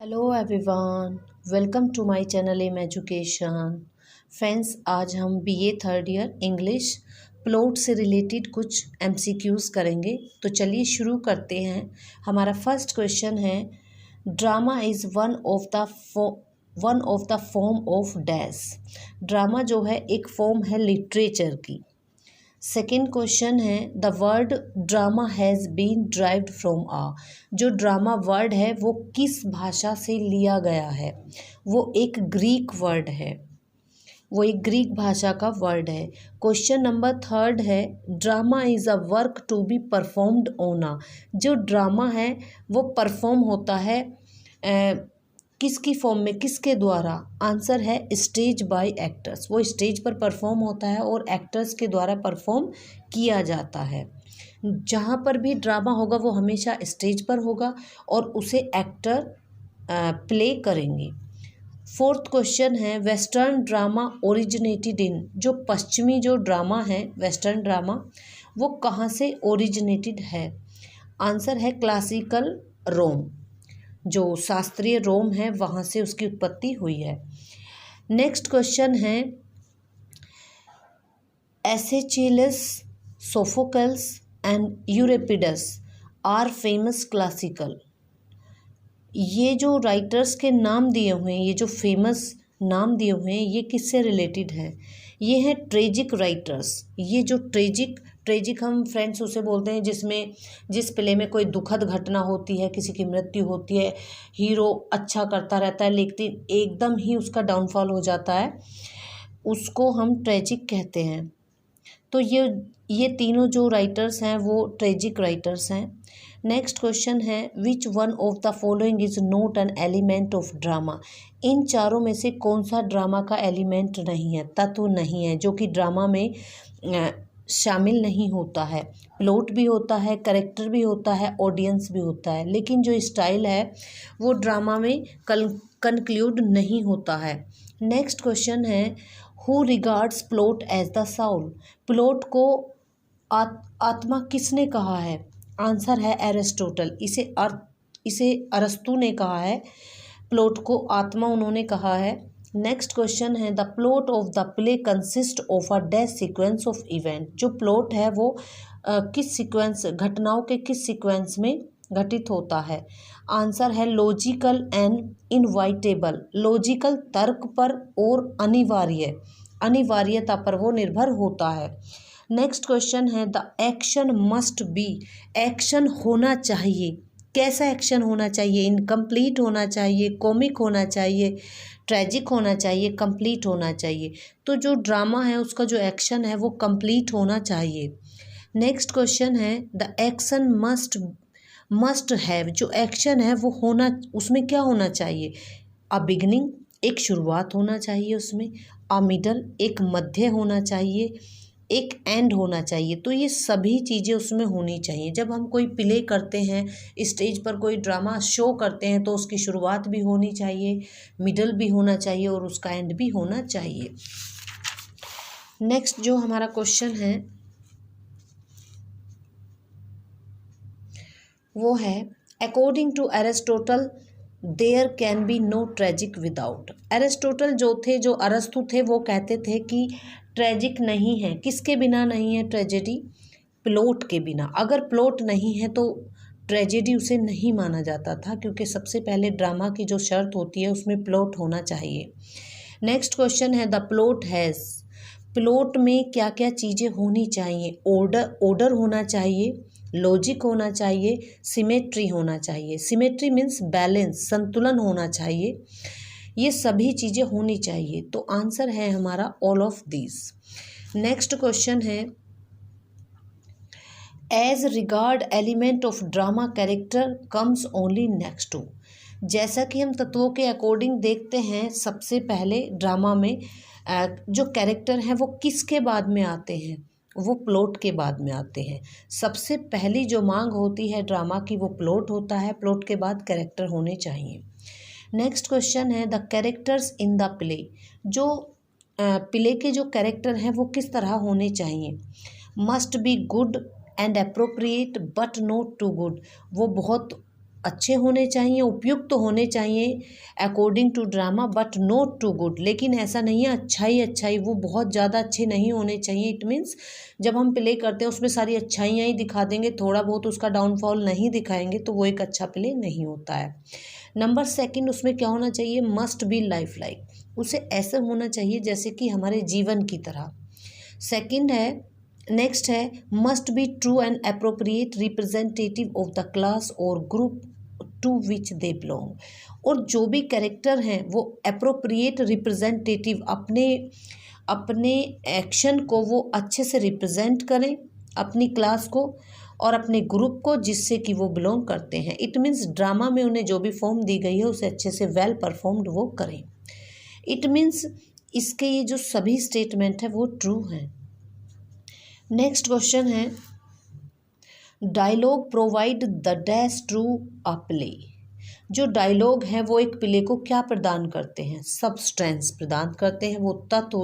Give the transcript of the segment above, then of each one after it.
Hello everyone, welcome to my channel M Education. Friends, आज हम BA third year English plot से related कुछ MCQs करेंगे। तो चलिए शुरू करते हैं। हमारा फर्स्ट क्वेश्चन है, drama is one of the form of dash. Drama जो है एक फॉर्म है लिटरेचर की। सेकेंड क्वेश्चन है, the word drama has been derived from ah. जो ड्रामा वर्ड है वो किस भाषा से लिया गया है? वो एक ग्रीक वर्ड है, वो एक ग्रीक भाषा का वर्ड है। क्वेश्चन नंबर थर्ड है, drama is a work to be performed on ah. जो ड्रामा है वो परफॉर्म होता है किसकी फॉर्म में, किसके द्वारा? आंसर है स्टेज बाय एक्टर्स। वो स्टेज पर परफॉर्म होता है और एक्टर्स के द्वारा परफॉर्म किया जाता है। जहाँ पर भी ड्रामा होगा वो हमेशा स्टेज पर होगा और उसे एक्टर प्ले करेंगे। फोर्थ क्वेश्चन है, वेस्टर्न ड्रामा ओरिजिनेटेड इन। जो पश्चिमी जो ड्रामा है वेस्टर्न ड्रामा, वो कहाँ से ओरिजिनेटेड है? आंसर है क्लासिकल रोम। जो शास्त्रीय रोम है वहाँ से उसकी उत्पत्ति हुई है। नेक्स्ट क्वेश्चन है, Aeschylus, Sophocles and Euripides are famous classical. ये जो राइटर्स के नाम दिए हुए हैं, ये जो फेमस नाम दिए हुए हैं, ये किससे रिलेटेड है? ये है ट्रेजिक राइटर्स। ये जो ट्रेजिक हम फ्रेंड्स उसे बोलते हैं जिस प्ले में कोई दुखद घटना होती है, किसी की मृत्यु होती है, हीरो अच्छा करता रहता है लेकिन एकदम ही उसका डाउनफॉल हो जाता है, उसको हम ट्रेजिक कहते हैं। तो ये तीनों जो राइटर्स हैं वो ट्रेजिक राइटर्स हैं। नेक्स्ट क्वेश्चन है, which one of the following is not an element of drama. इन चारों में से कौन सा ड्रामा का एलिमेंट नहीं है, तत्व नहीं है, जो कि ड्रामा में शामिल नहीं होता है? प्लॉट भी होता है, कैरेक्टर भी होता है, ऑडियंस भी होता है, लेकिन जो स्टाइल है वो ड्रामा में कंक्लूड नहीं होता है। नेक्स्ट क्वेश्चन है, who regards plot as the soul. Plot को आत्मा किसने कहा है? आंसर है एरिस्टोटल। इसे अरस्तु ने कहा है, प्लॉट को आत्मा उन्होंने कहा है। नेक्स्ट क्वेश्चन है, the plot of the play consist of a dash sequence of event. जो प्लॉट है वो किस सीक्वेंस, घटनाओं के किस सीक्वेंस में घटित होता है? आंसर है लॉजिकल एंड इनवाइटेबल। लॉजिकल तर्क पर और अनिवार्यता पर वो निर्भर होता है। नेक्स्ट क्वेश्चन है, the action must be. Action होना चाहिए, कैसा एक्शन होना चाहिए? इनकम्प्लीट होना चाहिए, कॉमिक होना चाहिए, ट्रेजिक होना चाहिए, कंप्लीट होना चाहिए? तो जो ड्रामा है उसका जो एक्शन है वो कंप्लीट होना चाहिए। नेक्स्ट क्वेश्चन है, द एक्शन मस्ट हैव। जो एक्शन है वो होना, उसमें क्या होना चाहिए? अ बिगनिंग, एक शुरुआत होना चाहिए उसमें, अ मिडल, एक मध्य होना चाहिए, एक एंड होना चाहिए। तो ये सभी चीज़ें उसमें होनी चाहिए। जब हम कोई प्ले करते हैं, स्टेज पर कोई ड्रामा शो करते हैं, तो उसकी शुरुआत भी होनी चाहिए, मिडल भी होना चाहिए और उसका एंड भी होना चाहिए। नेक्स्ट जो हमारा क्वेश्चन है वो है, according to Aristotle there can be no tragic without. Aristotle जो अरस्तु थे वो कहते थे कि ट्रेजिक नहीं है, किसके बिना नहीं है ट्रेजेडी? प्लॉट के बिना। अगर प्लॉट नहीं है तो ट्रेजेडी उसे नहीं माना जाता था, क्योंकि सबसे पहले ड्रामा की जो शर्त होती है उसमें प्लॉट होना चाहिए। नेक्स्ट क्वेश्चन है, द प्लॉट हैज़। प्लॉट में क्या क्या चीज़ें होनी चाहिए? ऑर्डर होना चाहिए, लॉजिक होना चाहिए, सिमेट्री होना चाहिए। सिमेट्री मीन्स बैलेंस, संतुलन होना चाहिए। ये सभी चीज़ें होनी चाहिए। तो आंसर है हमारा all of these. Next question है, as regard element of drama character comes only next to. जैसा कि हम तत्वों के अकॉर्डिंग देखते हैं, सबसे पहले ड्रामा में जो कैरेक्टर हैं वो किसके बाद में आते हैं? वो प्लॉट के बाद में आते हैं। सबसे पहली जो मांग होती है ड्रामा की वो प्लॉट होता है, प्लॉट के बाद कैरेक्टर होने चाहिए। नेक्स्ट क्वेश्चन है, the characters in the play. जो प्ले के जो कैरेक्टर हैं वो किस तरह होने चाहिए? Must be good and appropriate but not too good. वो बहुत अच्छे होने चाहिए, उपयुक्त तो होने चाहिए according to drama, but not too good. लेकिन ऐसा नहीं है अच्छाई वो बहुत ज़्यादा अच्छे नहीं होने चाहिए। इट मीन्स जब हम प्ले करते हैं उसमें सारी अच्छाइयाँ ही दिखा देंगे, थोड़ा बहुत उसका डाउनफॉल नहीं दिखाएंगे, तो वो एक अच्छा प्ले नहीं होता है। नंबर सेकंड, उसमें क्या होना चाहिए, मस्ट बी लाइफ लाइक, उसे ऐसे होना चाहिए जैसे कि हमारे जीवन की तरह। सेकंड है, नेक्स्ट है, must be true and appropriate representative of the class और group to which they belong. और जो भी कैरेक्टर हैं वो अप्रोप्रिएट रिप्रेजेंटेटिव, अपने एक्शन को वो अच्छे से रिप्रेजेंट करें, अपनी क्लास को और अपने ग्रुप को जिससे कि वो बिलोंग करते हैं। इट मीन्स ड्रामा में उन्हें जो भी फॉर्म दी गई है उसे अच्छे से वेल परफॉर्म्ड वो करें। इट मीन्स इसके ये जो सभी स्टेटमेंट है वो ट्रू हैं। नेक्स्ट क्वेश्चन है, dialogue provide the dash through a play. जो डायलॉग है वो एक प्ले को क्या प्रदान करते हैं, सबस्टेंस प्रदान करते हैं, वो तत्व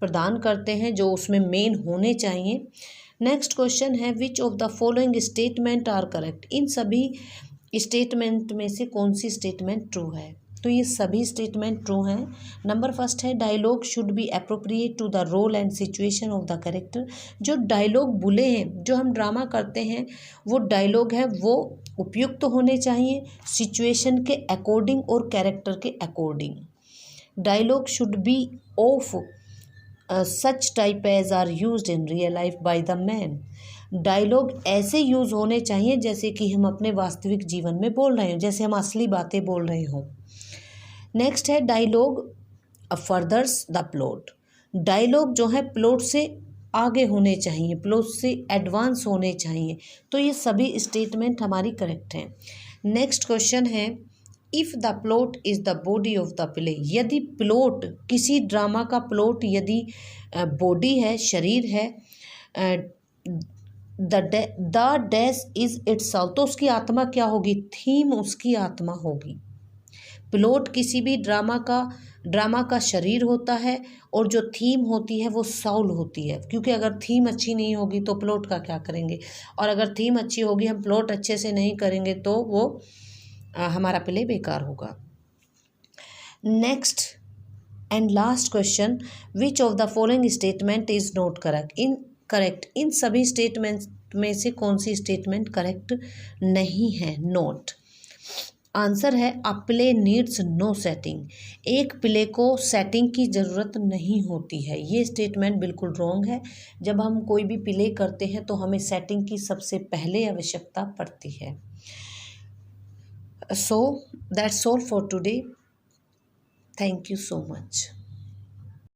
प्रदान करते हैं जो उसमें मेन होने चाहिए। नेक्स्ट क्वेश्चन है, which of the following statement are correct. इन सभी स्टेटमेंट में से कौन सी स्टेटमेंट ट्रू है, तो ये सभी स्टेटमेंट ट्रू हैं। नंबर फर्स्ट है, dialogue should be appropriate to the role and situation of the character. जो डायलॉग बोले हैं, जो हम ड्रामा करते हैं, वो डायलॉग है वो उपयुक्त होने चाहिए सिचुएशन के अकॉर्डिंग और कैरेक्टर के according. Dialogue should be of such type as are used in real life by the man. Dialogue ऐसे यूज़ होने चाहिए जैसे कि हम अपने वास्तविक जीवन में बोल रहे हों, जैसे हम असली बातें बोल रहे हों। नेक्स्ट है, dialogue furthers the plot. Dialogue जो है प्लॉट से आगे होने चाहिए, प्लॉट से एडवांस होने चाहिए। तो ये सभी स्टेटमेंट हमारी करेक्ट हैं। नेक्स्ट क्वेश्चन है, if the plot is the body of the play. यदि प्लॉट, किसी ड्रामा का प्लॉट यदि बॉडी है, शरीर है, द डैश इज इटसेल्फ, तो उसकी आत्मा क्या होगी, थीम उसकी आत्मा होगी। प्लॉट किसी भी ड्रामा का शरीर होता है और जो थीम होती है वो साउल होती है, क्योंकि अगर थीम अच्छी नहीं होगी तो प्लॉट का क्या करेंगे, और अगर थीम अच्छी होगी, हम प्लॉट अच्छे से नहीं करेंगे तो वो हमारा प्ले बेकार होगा। Next and last question, which of the following statement is not correct. इन सभी स्टेटमेंट में से कौन सी स्टेटमेंट करेक्ट नहीं है, नॉट। आंसर है, अ प्ले नीड्स नो सेटिंग। एक प्ले को सेटिंग की ज़रूरत नहीं होती है, ये स्टेटमेंट बिल्कुल रॉन्ग है। जब हम कोई भी प्ले करते हैं तो हमें सेटिंग की सबसे पहले आवश्यकता पड़ती है। So that's all for today. Thank you so much.